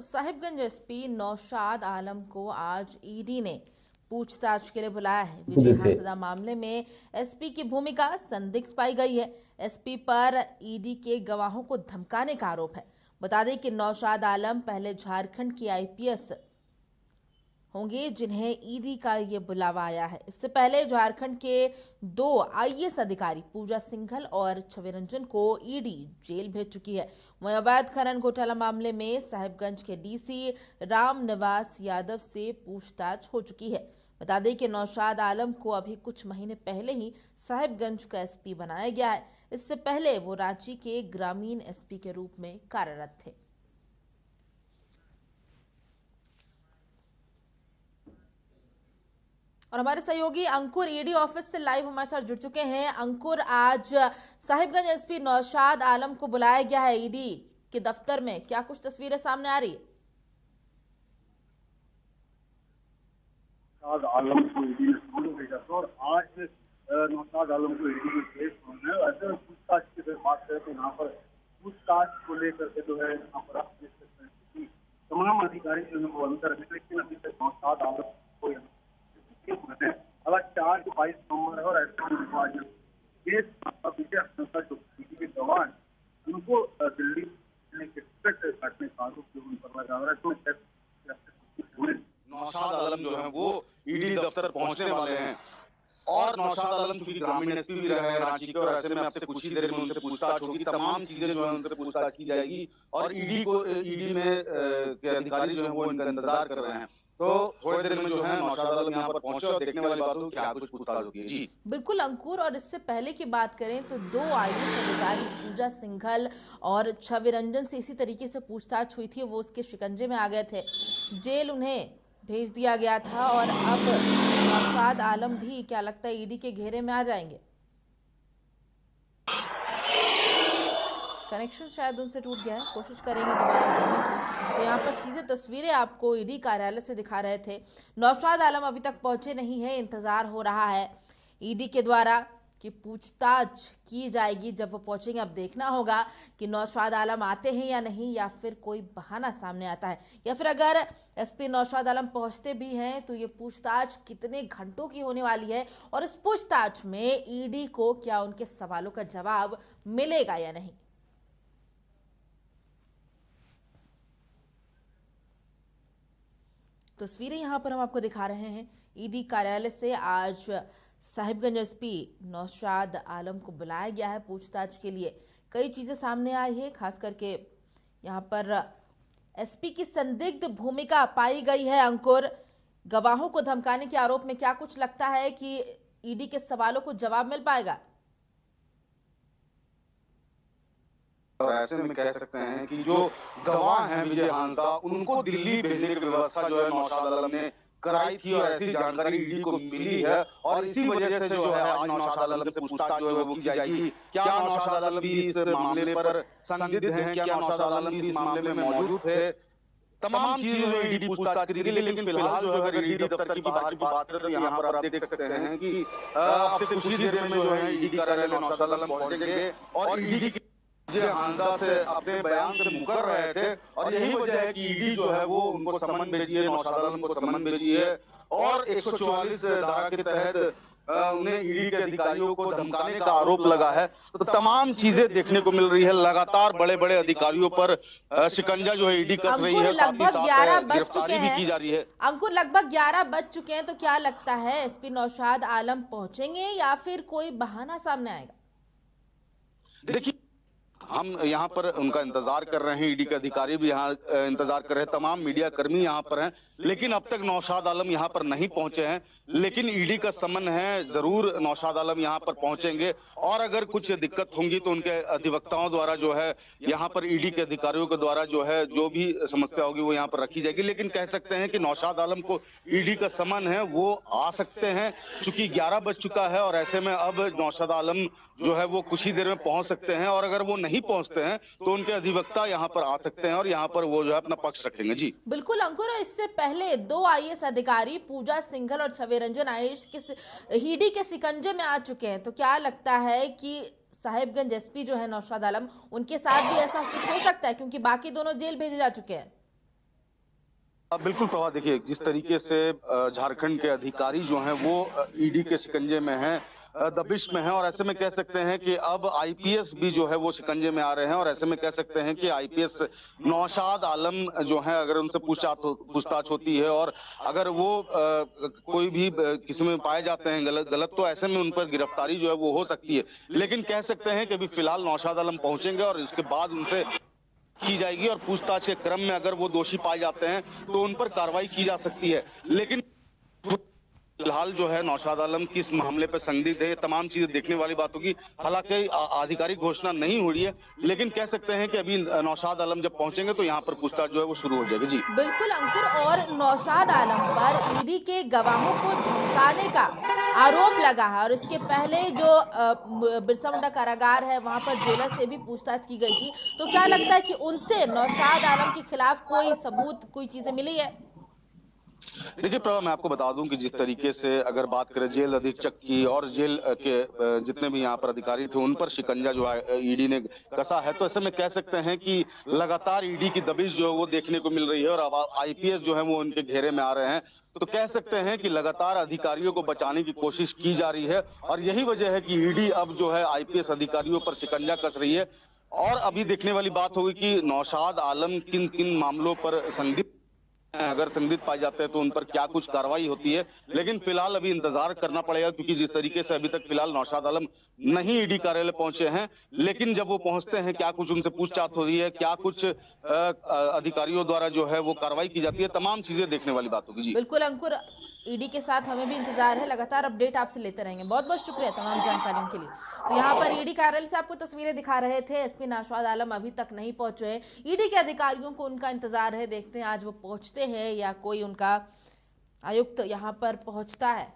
Sahibganj SP Naushad Alam को आज ED ने पूछताछ के लिए बुलाया है। बिल्कुल विजय देखिए, हांसदा मामले में एसपी की भूमिका संदिग्ध पाई गई है। एसपी पर ईडी के गवाहों को धमकाने का आरोप है। बता दें कि नौशाद आलम पहले झारखंड की आईपीएस होंगे जिन्हें ईडी का ये बुलावा आया है। इससे पहले झारखंड के 2 आईएएस अधिकारी पूजा सिंघल और छविरंजन को ईडी जेल भेज चुकी है। वहीं अवैध खनन घोटाला मामले में साहिबगंज के डीसी राम निवास यादव से पूछताछ हो चुकी है। बता दें कि नौशाद आलम को अभी कुछ महीने पहले ही साहिबगंज का एसपी बनाया गया है। इससे पहले वो रांची के ग्रामीण एसपी के रूप में कार्यरत थे। और हमारे सहयोगी अंकुर ईडी ऑफिस से लाइव हमारे साथ जुड़ चुके हैं। अंकुर, आज साहिबगंज एसपी नौशाद आलम को बुलाया गया है ईडी के दफ्तर में, क्या कुछ तस्वीरें सामने आ रही है? नौशाद आलम को ईडी ने फोन भेजा था और आज नौशाद आलम को ईडी में केस होना है। ऐसे पूछताछ की अगर बात करें तो यहाँ पर पूछताछ को लेकर के जो है यहाँ पर आप देख सकते हैं कि तमाम अधिकारी जो है वो अंदर है, लेकिन अभी तक नौशाद आलम को अगर 4 से 22 नवंबर है और ऐसे में आज केस विजय हांसदा जो ईडी के गवाह हैं उनको दिल्ली के टिकट काटने का आरोप जो उन पर लगा रहा है। तो नौशाद आलम जो है वो ईडी दफ्तर पहुंचने वाले हैं और नौशाद आलम चूंकि ग्रामीण एसपी भी रहे हैं रांची के, और ऐसे में आपसे कुछ ही देर में उनसे पूछताछ होगी, तमाम चीजें जो है उनसे पूछताछ की जाएगी और ईडी में के अधिकारी जो है वो इनका इंतजार कर रहे हैं। तो थोड़ी देर में जो है नौशाद आलम यहाँ पर पहुंचे और देखने वाली बात हो क्या कुछ पूछताछ होगी। जी बिल्कुल अंकुर, और इससे पहले की बात करें तो 2 आईएएस अधिकारी पूजा सिंघल और छविरंजन से इसी तरीके से पूछताछ हुई थी। वो उसके शिकंजे में आ गए थे, जेल उन्हें भेज दिया गया था और अब नौशाद आलम भी क्या लगता है ईडी के घेरे में आ जाएंगे? कनेक्शन शायद उनसे टूट गया है, कोशिश करेंगे दोबारा जुड़ने की। तो यहाँ पर सीधे तस्वीरें आपको ईडी कार्यालय से दिखा रहे थे। नौशाद आलम अभी तक पहुंचे नहीं है, इंतजार हो रहा है ईडी के द्वारा कि पूछताछ की जाएगी। जब वो पहुंचेंगे अब देखना होगा कि नौशाद आलम आते हैं या नहीं, या फिर कोई बहाना सामने आता है, या फिर अगर एसपी नौशाद आलम पहुंचते भी हैं तो ये पूछताछ कितने घंटों की होने वाली है और इस पूछताछ में ईडी को क्या उनके सवालों का जवाब मिलेगा या नहीं। तस्वीरें यहां पर हम आपको दिखा रहे हैं ईडी कार्यालय से। आज साहिबगंज एसपी नौशाद आलम को बुलाया गया है पूछताछ के लिए। कई चीजें सामने आई है, खास करके यहां पर एसपी की संदिग्ध भूमिका पाई गई है। अंकुर, गवाहों को धमकाने के आरोप में क्या कुछ लगता है कि ईडी के सवालों को जवाब मिल पाएगा? और ऐसे में कह सकते हैं कि जो गवाह हैं विजय हांसदा, उनको दिल्ली भेजने की व्यवस्था जो है नौशाद आलम ने कराई थी और ऐसी जानकारी ईडी को मिली है और इसी वजह से जो है आज नौशाद आलम से पूछताछ जो है वो की जाएगी। क्या नौशाद आलम भी इस मामले पर संदिग्ध हैं, क्या नौशाद आलम भी इस मामले में मौजूद थे, तमाम चीजें जो ईडी पूछताछ करेगी। लेकिन फिलहाल जो है अगर ईडी दफ्तर की बात करें तो यहाँ पर आप देख सकते हैं कि आपसे कुछ ही देर में जो है ईडी कार्यालय नौशाद आलम पहुंचेंगे और ईडी विजय हांसदा से अपने बयान से मुकर रहे थे और यही वजह है कि ईडी जो है वो उनको समन भेजी है, नौशाद आलम को समन भेजी है और 144 धारा के तहत उन्हें ईडी के अधिकारियों को धमकाने का आरोप लगा है। तो तमाम चीजें देखने को मिल रही है, लगातार बड़े बड़े अधिकारियों पर शिकंजा जो है ईडी कस रही है, साथ ही साथ गिरफ्तारी भी की जा रही है। अंकुर, लगभग 11 बज चुके हैं, तो क्या लगता है एसपी नौशाद आलम पहुंचेंगे या फिर कोई बहाना सामने आएगा? देखिए, हम यहाँ पर उनका इंतजार कर रहे हैं, ईडी के अधिकारी भी यहाँ इंतजार कर रहे हैं, तमाम मीडिया कर्मी यहाँ पर हैं, लेकिन अब तक नौशाद आलम यहाँ पर नहीं पहुंचे हैं। लेकिन ईडी का समन है, जरूर नौशाद आलम यहाँ पर पहुंचेंगे और अगर कुछ दिक्कत होंगी तो उनके अधिवक्ताओं द्वारा जो है यहाँ पर ईडी के अधिकारियों के द्वारा जो है जो भी समस्या होगी वो यहाँ पर रखी जाएगी। लेकिन कह सकते हैं कि नौशाद आलम को ईडी का समन है, वो आ सकते हैं, चूंकि 11 बज चुका है और ऐसे में अब नौशाद आलम जो है वो कुछ ही देर में पहुंच सकते हैं और अगर वो नहीं पहुंचते हैं तो उनके अधिवक्ता यहाँ पर आ सकते हैं और यहाँ पर वो जो है अपना पक्ष रखेंगे। जी बिल्कुल अंकुर, इससे पहले 2 आईएएस अधिकारी पूजा सिंघल और छविरंजन आयुष के ईडी के शिकंजे में आ चुके हैं। तो क्या लगता है कि साहिबगंज एसपी जो है नौशाद आलम, उनके साथ भी ऐसा कुछ हो सकता है, क्योंकि बाकी दोनों जेल भेजे जा चुके हैं? बिल्कुल प्रभा, देखिए जिस तरीके से झारखंड के अधिकारी जो हैं वो ईडी के शिकंजे में हैं, दबिश में हैं, और ऐसे में कह सकते हैं कि अब आईपीएस भी जो है वो शिकंजे में आ रहे हैं, और ऐसे में कह सकते हैं कि आईपीएस नौशाद आलम जो है, अगर उनसे पूछताछ होती है और अगर वो कोई भी किसी में पाए जाते हैं गलत, तो ऐसे में उन पर गिरफ्तारी जो है वो हो सकती है। लेकिन कह सकते हैं कि अभी फिलहाल नौशाद आलम पहुंचेंगे और इसके बाद उनसे की जाएगी, और पूछताछ के क्रम में अगर वो दोषी पाए जाते हैं तो उन पर कार्रवाई की जा सकती है। लेकिन फिलहाल जो है नौशाद आलम किस मामले पर संदिग्ध है, ये तमाम चीजें देखने वाली बात होगी। हालांकि आधिकारिक घोषणा नहीं हो रही है, लेकिन कह सकते हैं कि अभी नौशाद आलम जब पहुंचेंगे तो यहाँ पर पूछताछ जो है वो शुरू हो जाएगी। जी बिल्कुल अंकुर, और नौशाद आलम पर ईडी के गवाहों को धमकाने का आरोप लगा है, और इसके पहले जो बिरसा मुंडा कारागार है वहां पर जेलर से भी पूछताछ की गई थी। तो क्या लगता है कि उनसे नौशाद आलम के खिलाफ कोई सबूत, कोई चीजें मिली है? देखिए प्रभा, मैं आपको बता दूं कि जिस तरीके से अगर बात करें जेल अधीक्षक की और जेल के जितने भी यहाँ पर अधिकारी थे उन पर शिकंजा जो है ईडी ने कसा है, तो ऐसे में कह सकते हैं कि लगातार ईडी की दबिश जो है वो देखने को मिल रही है, और अब आईपीएस जो है वो उनके घेरे में आ रहे हैं। तो कह सकते हैं कि लगातार अधिकारियों को बचाने की कोशिश की जा रही है, और यही वजह है कि ईडी अब जो है आईपीएस अधिकारियों पर शिकंजा कस रही है। और अभी देखने वाली बात होगी कि नौशाद आलम किन किन मामलों पर संदिग्ध, अगर संदिग्ध पाए जाते हैं तो उन पर क्या कुछ कार्रवाई होती है। लेकिन फिलहाल अभी इंतजार करना पड़ेगा, क्योंकि जिस तरीके से अभी तक फिलहाल नौशाद आलम नहीं ईडी कार्यालय पहुंचे हैं, लेकिन जब वो पहुंचते हैं क्या कुछ उनसे पूछताछ हो रही है, क्या कुछ अधिकारियों द्वारा जो है वो कार्रवाई की जाती है, तमाम चीजें देखने वाली बात होगी। जी बिल्कुल अंकुर, ईडी के साथ हमें भी इंतजार है, लगातार अपडेट आपसे लेते रहेंगे। बहुत बहुत शुक्रिया तमाम जानकारियों के लिए। तो यहाँ पर ईडी कार्यालय से आपको तस्वीरें दिखा रहे थे एसपी नौशाद आलम अभी तक नहीं पहुंचे हैं। ईडी के अधिकारियों को उनका इंतजार है, देखते हैं आज वो पहुंचते हैं या कोई उनका आयुक्त यहाँ पर पहुंचता है।